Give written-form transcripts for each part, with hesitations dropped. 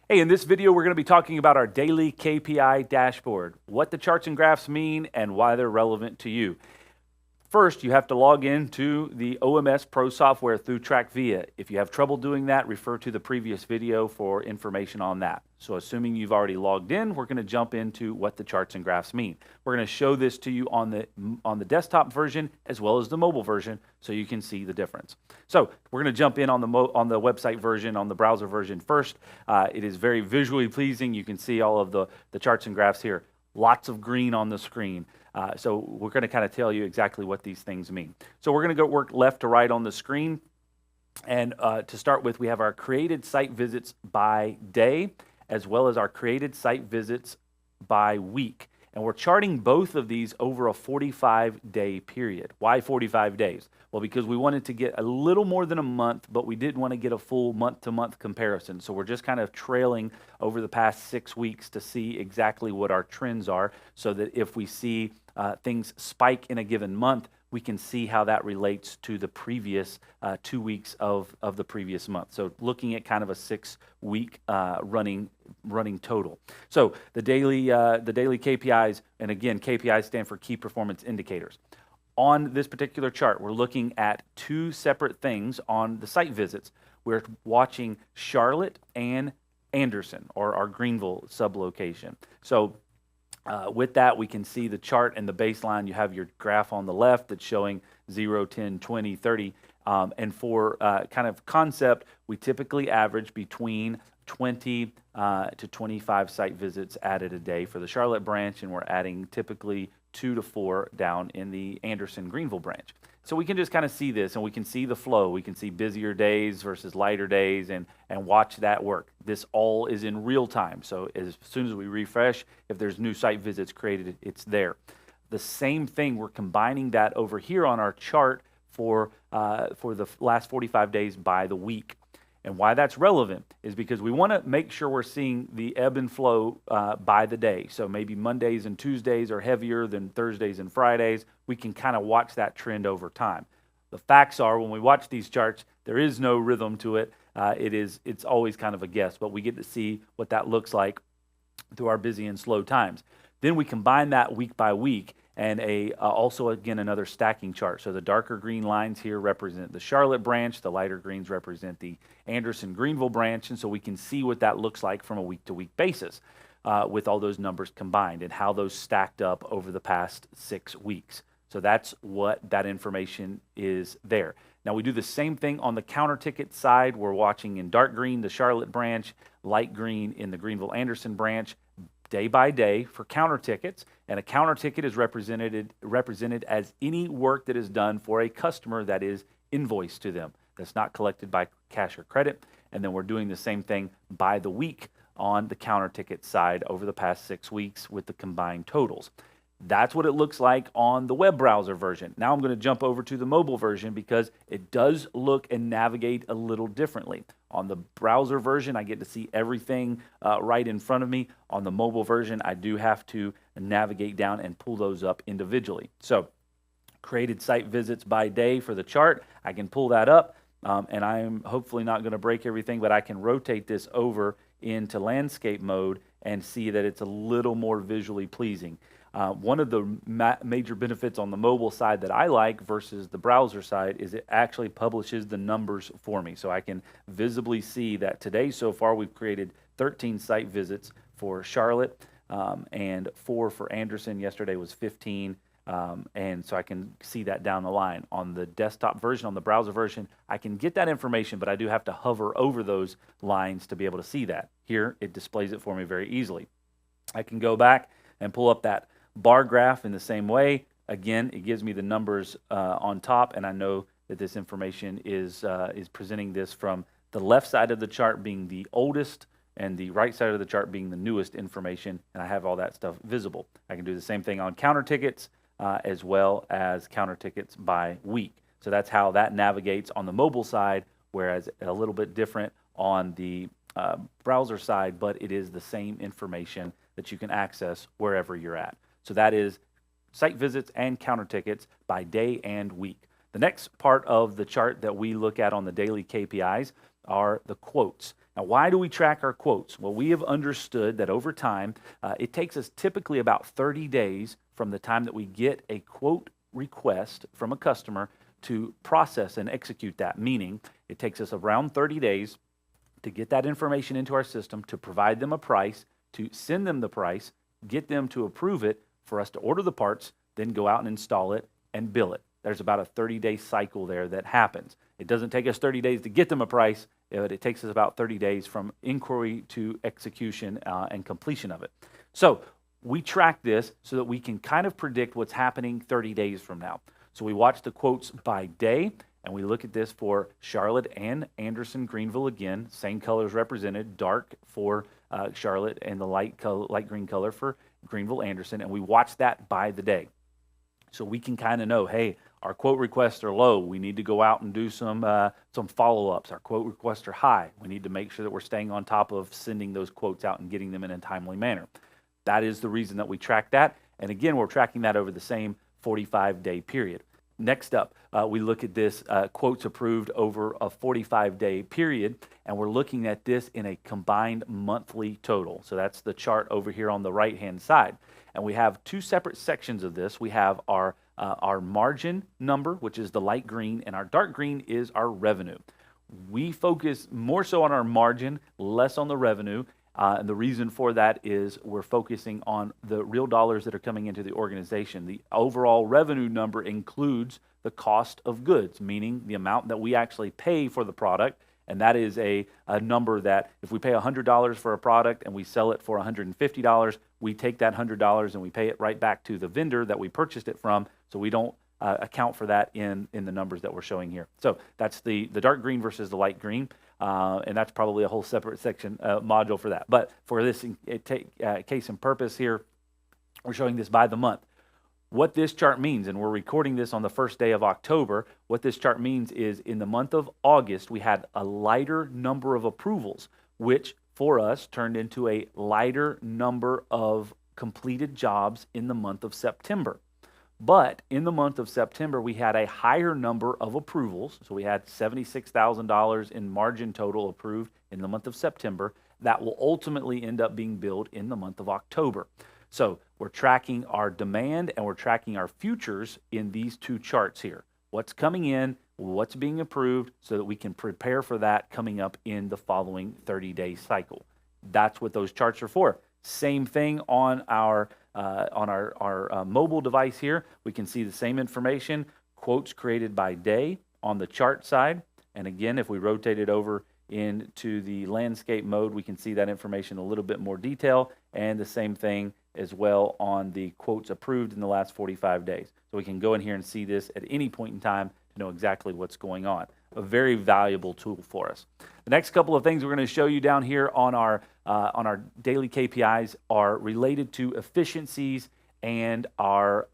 Hey, in this video, we're going to be talking about our daily KPI dashboard, what the charts and graphs mean, and why they're relevant to you. First, you have to log into the OMS Pro software through TrackVia. If you have trouble doing that, refer to the previous video for information on that. So assuming you've already logged in, we're going to jump into what the charts and graphs mean. We're going to show this to you on the desktop version as well as the mobile version so you can see the difference. So we're going to jump in on the website version, on the browser version first. It is very visually pleasing. You can see all of the charts and graphs here. Lots of green on the screen. So we're going to kind of tell you exactly what these things mean. So we're going to go work left to right on the screen. And to start with, we have our created site visits by day, as well as our created site visits by week. And we're charting both of these over a 45-day period. Why 45 days? Well, because we wanted to get a little more than a month, but we didn't want to get a full month-to-month comparison. So we're just kind of trailing over the past 6 weeks to see exactly what our trends are, so that if we see things spike in a given month, we can see how that relates to the previous 2 weeks of the previous month. So looking at kind of a 6-week running total. So the daily KPIs, and again, KPIs stand for key performance indicators. On this particular chart, we're looking at two separate things on the site visits. We're watching Charlotte and Anderson, or our Greenville sublocation. So with that, we can see the chart and the baseline. You have your graph on the left that's showing 0, 10, 20, 30. And for kind of concept, we typically average between 20 to 25 site visits added a day for the Charlotte branch, and we're adding typically 2 to 4 down in the Anderson Greenville branch. So we can just kind of see this, and we can see the flow. We can see busier days versus lighter days, and watch that work. This all is in real time. So as soon as we refresh, if there's new site visits created, it's there. The same thing, we're combining that over here on our chart for the last 45 days by the week. And why that's relevant is because we want to make sure we're seeing the ebb and flow by the day. So maybe Mondays and Tuesdays are heavier than Thursdays and Fridays. We can kind of watch that trend over time. The facts are, when we watch these charts, there is no rhythm to it. It's always kind of a guess, but we get to see what that looks like through our busy and slow times. Then we combine that week by week, and also, again, another stacking chart. So the darker green lines here represent the Charlotte branch. The lighter greens represent the Anderson Greenville branch. And so we can see what that looks like from a week-to-week basis with all those numbers combined and how those stacked up over the past 6 weeks. So that's what that information is there. Now, we do the same thing on the counter ticket side. We're watching in dark green the Charlotte branch, light green in the Greenville Anderson branch, day by day for counter tickets. And a counter ticket is represented as any work that is done for a customer that is invoiced to them, that's not collected by cash or credit. And then we're doing the same thing by the week on the counter ticket side over the past 6 weeks with the combined totals. That's what it looks like on the web browser version. Now I'm going to jump over to the mobile version because it does look and navigate a little differently. On the browser version, I get to see everything right in front of me. On the mobile version, I do have to navigate down and pull those up individually. So created site visits by day for the chart, I can pull that up, and I'm hopefully not going to break everything, but I can rotate this over into landscape mode and see that it's a little more visually pleasing. One of the major benefits on the mobile side that I like versus the browser side is it actually publishes the numbers for me. So I can visibly see that today so far we've created 13 site visits for Charlotte and 4 for Anderson. Yesterday was 15. And so I can see that down the line. On the desktop version, on the browser version, I can get that information, but I do have to hover over those lines to be able to see that. Here, it displays it for me very easily. I can go back and pull up that bar graph in the same way. Again, it gives me the numbers on top, and I know that this information is presenting this from the left side of the chart being the oldest and the right side of the chart being the newest information, and I have all that stuff visible. I can do the same thing on counter tickets as well as counter tickets by week. So that's how that navigates on the mobile side, whereas a little bit different on the browser side, but it is the same information that you can access wherever you're at. So that is site visits and counter tickets by day and week. The next part of the chart that we look at on the daily KPIs are the quotes. Now, why do we track our quotes? Well, we have understood that over time, it takes us typically about 30 days from the time that we get a quote request from a customer to process and execute that, meaning it takes us around 30 days to get that information into our system, to provide them a price, to send them the price, get them to approve it, for us to order the parts, then go out and install it and bill it. There's about a 30-day cycle there that happens. It doesn't take us 30 days to get them a price, but it takes us about 30 days from inquiry to execution and completion of it. So we track this so that we can kind of predict what's happening 30 days from now. So we watch the quotes by day, and we look at this for Charlotte and Anderson, Greenville again, same colors represented, dark for Charlotte and the light green color for Greenville, Anderson, and we watch that by the day. So we can kind of know, hey, our quote requests are low. We need to go out and do some follow-ups. Our quote requests are high. We need to make sure that we're staying on top of sending those quotes out and getting them in a timely manner. That is the reason that we track that. And again, we're tracking that over the same 45-day period. Next up, we look at this quotes approved over a 45-day period, and we're looking at this in a combined monthly total. So that's the chart over here on the right-hand side. And we have two separate sections of this. We have our margin number, which is the light green, and our dark green is our revenue. We focus more so on our margin, less on the revenue. And the reason for that is we're focusing on the real dollars that are coming into the organization. The overall revenue number includes the cost of goods, meaning the amount that we actually pay for the product. And that is a number that if we pay $100 for a product and we sell it for $150, we take that $100 and we pay it right back to the vendor that we purchased it from. So we don't account for that in the numbers that we're showing here. So that's the dark green versus the light green. And that's probably a whole separate section module for that. But for this case and purpose here, we're showing this by the month. What this chart means, and we're recording this on the first day of October, what this chart means is in the month of August, we had a lighter number of approvals, which for us turned into a lighter number of completed jobs in the month of September. But in the month of September, we had a higher number of approvals. So we had $76,000 in margin total approved in the month of September. That will ultimately end up being billed in the month of October. So we're tracking our demand and we're tracking our futures in these two charts here. What's coming in, what's being approved, so that we can prepare for that coming up in the following 30-day cycle. That's what those charts are for. Same thing on our mobile device here. We can see the same information, quotes created by day on the chart side. And again, if we rotate it over into the landscape mode, we can see that information in a little bit more detail, and the same thing as well on the quotes approved in the last 45 days. So we can go in here and see this at any point in time to know exactly what's going on. A very valuable tool for us. The next couple of things we're going to show you down here on our daily KPIs are related to efficiencies and our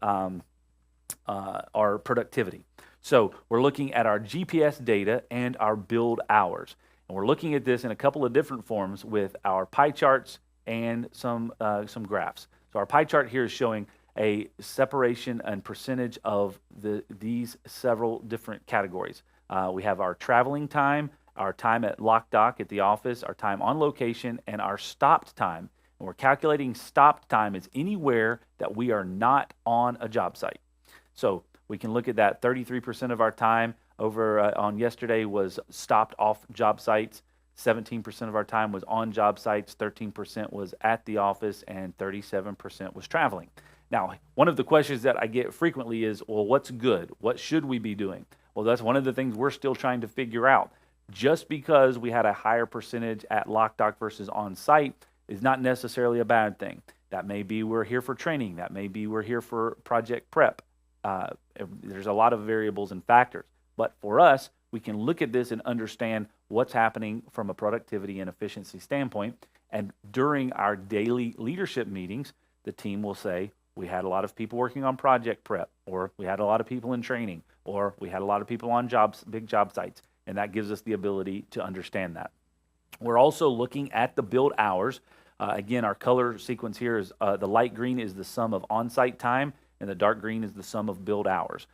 productivity. So we're looking at our GPS data and our build hours. And we're looking at this in a couple of different forms with our pie charts and some graphs. So our pie chart here is showing a separation and percentage of these several different categories. We have our traveling time, our time at lock dock at the office, our time on location, and our stopped time. And we're calculating stopped time as anywhere that we are not on a job site. So we can look at that 33% of our time over on yesterday was stopped off job sites, 17% of our time was on job sites, 13% was at the office, and 37% was traveling. Now, one of the questions that I get frequently is, well, what's good? What should we be doing? Well, that's one of the things we're still trying to figure out. Just because we had a higher percentage at lock dock versus on site is not necessarily a bad thing. That may be we're here for training. That may be we're here for project prep. There's a lot of variables and factors. But for us, we can look at this and understand what's happening from a productivity and efficiency standpoint. And during our daily leadership meetings, the team will say, we had a lot of people working on project prep, or we had a lot of people in training, or we had a lot of people on big job sites. And that gives us the ability to understand that. We're also looking at the build hours. Again, our color sequence here is the light green is the sum of on-site time, and the dark green is the sum of build hours.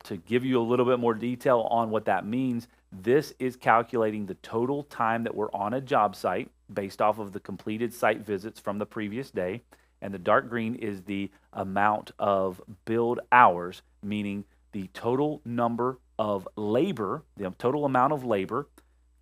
To give you a little bit more detail on what that means, this is calculating the total time that we're on a job site based off of the completed site visits from the previous day. And the dark green is the amount of billed hours, meaning the total number of labor, the total amount of labor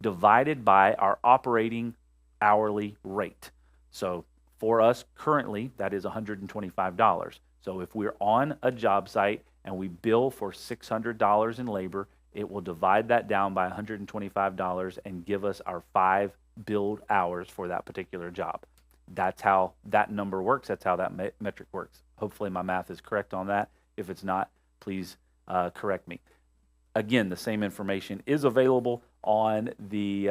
divided by our operating hourly rate. So for us currently, that is $125. So if we're on a job site and we bill for $600 in labor, it will divide that down by $125 and give us our 5 billed hours for that particular job. That's how that number works. That's how that metric works. Hopefully my math is correct on that. If it's not, please correct me. Again, the same information is available on the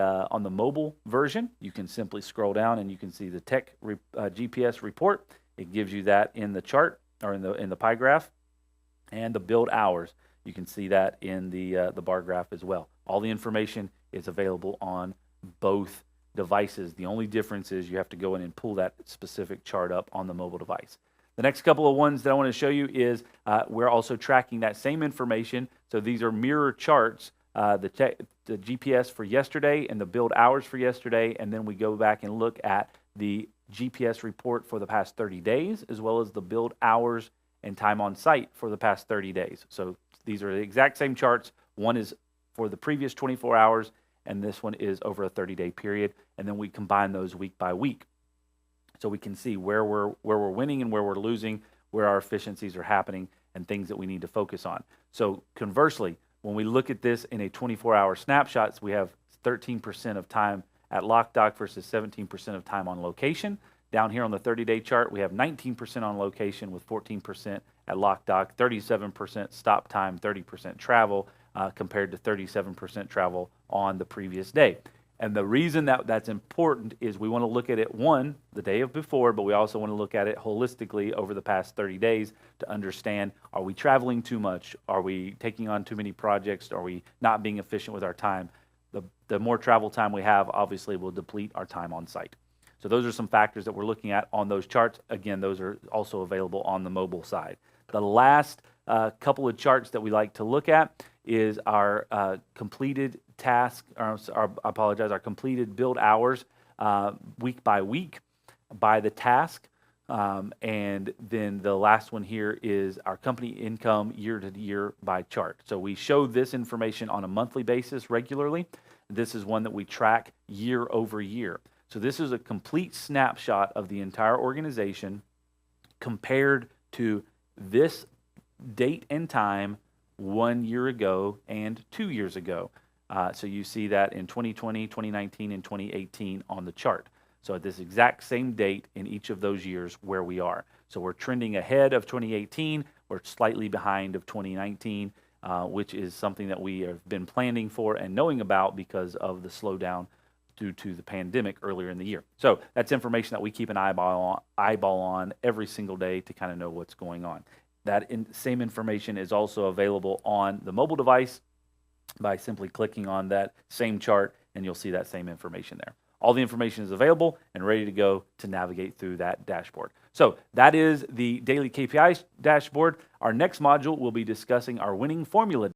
mobile version. You can simply scroll down and you can see the tech GPS report. It gives you that in the chart or in the pie graph, and the billed hours. You can see that in the bar graph as well. All the information is available on both devices. The only difference is you have to go in and pull that specific chart up on the mobile device. The next couple of ones that I want to show you is we're also tracking that same information. So these are mirror charts, the GPS for yesterday and the billed hours for yesterday, and then we go back and look at the GPS report for the past 30 days, as well as the billed hours and time on site for the past 30 days. So these are the exact same charts. One is for the previous 24 hours, and this one is over a 30-day period, and then we combine those week by week. So we can see where we're winning and where we're losing, where our efficiencies are happening, and things that we need to focus on. So conversely, when we look at this in a 24-hour snapshot, we have 13% of time at lock dock versus 17% of time on location. Down here on the 30-day chart, we have 19% on location with 14% at lock dock, 37% stop time, 30% travel, compared to 37% travel on the previous day. And the reason that that's important is we want to look at it, one, the day of before, but we also want to look at it holistically over the past 30 days to understand, are we traveling too much? Are we taking on too many projects? Are we not being efficient with our time? The more travel time we have, obviously, will deplete our time on site. So those are some factors that we're looking at on those charts. Again, those are also available on the mobile side. The last couple of charts that we like to look at is our completed task, our completed build hours week by week by the task. And then the last one here is our company income year to year by chart. So we show this information on a monthly basis regularly. This is one that we track year over year. So this is a complete snapshot of the entire organization compared to this date and time 1 year ago and 2 years ago. So you see that in 2020, 2019, and 2018 on the chart. So at this exact same date in each of those years where we are. So we're trending ahead of 2018. We're slightly behind of 2019, which is something that we have been planning for and knowing about because of the slowdown due to the pandemic earlier in the year. So that's information that we keep an eyeball on every single day to kind of know what's going on. That same information is also available on the mobile device by simply clicking on that same chart, and you'll see that same information there. All the information is available and ready to go to navigate through that dashboard. So that is the daily KPI dashboard. Our next module will be discussing our winning formula